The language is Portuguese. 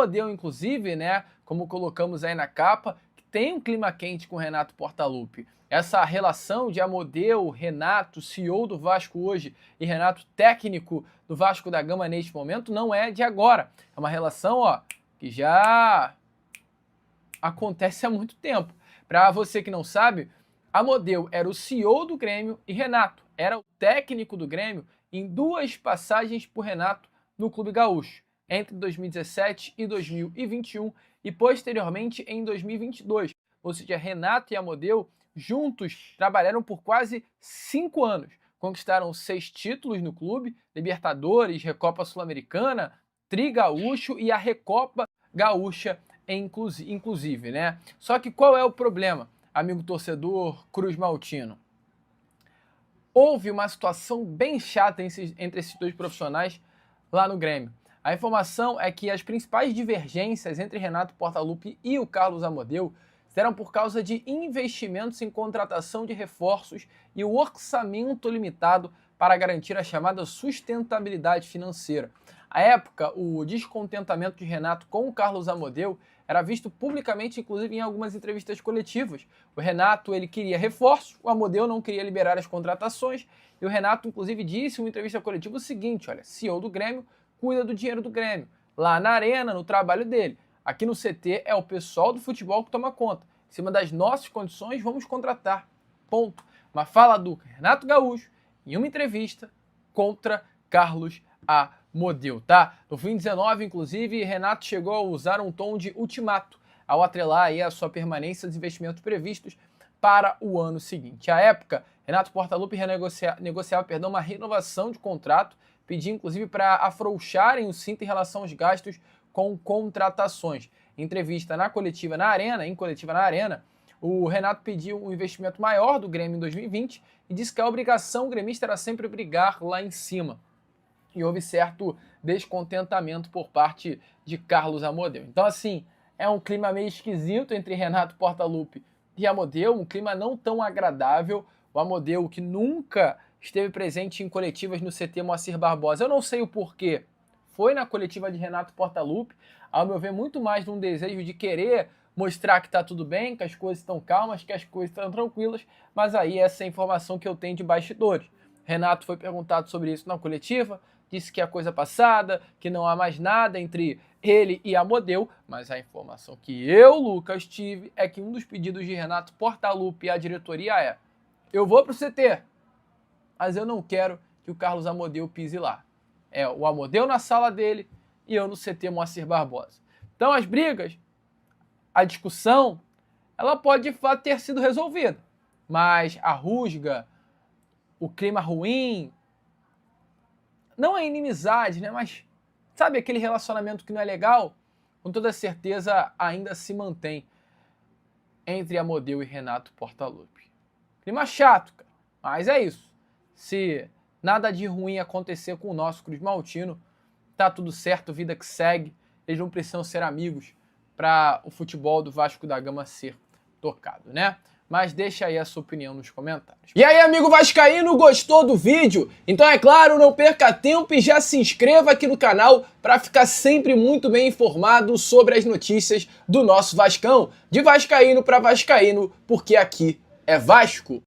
Amodeu, inclusive, né, como colocamos aí na capa, tem um clima quente com o Renato Portaluppi. Essa relação de Amodeu, Renato, CEO do Vasco hoje, e Renato, técnico do Vasco da Gama neste momento, não é de agora. É uma relação, que já acontece há muito tempo. Para você que não sabe, Amodeu era o CEO do Grêmio e Renato era o técnico do Grêmio em 2 passagens por Renato no Clube Gaúcho, entre 2017 e 2021 e posteriormente em 2022. Ou seja, Renato e Amodeu juntos trabalharam por quase 5 anos. Conquistaram 6 títulos no clube, Libertadores, Recopa Sul-Americana, Tri Gaúcho e a Recopa Gaúcha inclusive, né? Só que qual é o problema, amigo torcedor Cruz Maltino? Houve uma situação bem chata entre esses 2 profissionais lá no Grêmio. A informação é que as principais divergências entre Renato Portaluppi e o Carlos Amodeu eram por causa de investimentos em contratação de reforços e o orçamento limitado para garantir a chamada sustentabilidade financeira. À época, o descontentamento de Renato com o Carlos Amodeu era visto publicamente, inclusive em algumas entrevistas coletivas. O Renato ele queria reforço, o Amodeu não queria liberar as contratações, e o Renato, inclusive, disse em uma entrevista coletiva o seguinte: olha, CEO do Grêmio cuida do dinheiro do Grêmio, lá na arena, no trabalho dele. Aqui no CT é o pessoal do futebol que toma conta. Em cima das nossas condições, vamos contratar. Ponto. Uma fala do Renato Gaúcho em uma entrevista contra Carlos Amodeu, tá? No fim de 19, inclusive, Renato chegou a usar um tom de ultimato ao atrelar aí a sua permanência dos investimentos previstos para o ano seguinte. À época, Renato Portaluppi negociava uma renovação de contrato, pedia inclusive para afrouxarem o cinto em relação aos gastos com contratações. Em coletiva na Arena, o Renato pediu um investimento maior do Grêmio em 2020 e disse que a obrigação gremista era sempre brigar lá em cima. E houve certo descontentamento por parte de Carlos Amodeu. Então, assim, é um clima meio esquisito entre Renato Portaluppi e Amodeu, um clima não tão agradável. O Amodeu, que nunca esteve presente em coletivas no CT Moacir Barbosa, eu não sei o porquê, foi na coletiva de Renato Portaluppi, ao meu ver, muito mais num desejo de querer mostrar que está tudo bem, que as coisas estão calmas, que as coisas estão tranquilas, mas aí essa é a informação que eu tenho de bastidores. Renato foi perguntado sobre isso na coletiva, disse que é coisa passada, que não há mais nada entre ele e Amodeu, mas a informação que eu, Lucas, tive é que um dos pedidos de Renato Portaluppi à diretoria é: eu vou para o CT, mas eu não quero que o Carlos Amodeu pise lá. É o Amodeu na sala dele e eu no CT Moacir Barbosa. Então as brigas, a discussão, ela pode de fato ter sido resolvida, mas a rusga, o clima ruim, não é inimizade, né? Mas sabe aquele relacionamento que não é legal? Com toda certeza ainda se mantém entre Amodeu e Renato Portaluppi. Clima chato, cara, mas é isso. Se nada de ruim acontecer com o nosso Cruz Maltino, tá tudo certo, vida que segue. Eles não precisam ser amigos para o futebol do Vasco da Gama ser tocado, né? Mas deixa aí a sua opinião nos comentários. E aí, amigo vascaíno, gostou do vídeo? Então, é claro, não perca tempo e já se inscreva aqui no canal para ficar sempre muito bem informado sobre as notícias do nosso Vascão. De vascaíno para vascaíno, porque aqui é Vasco.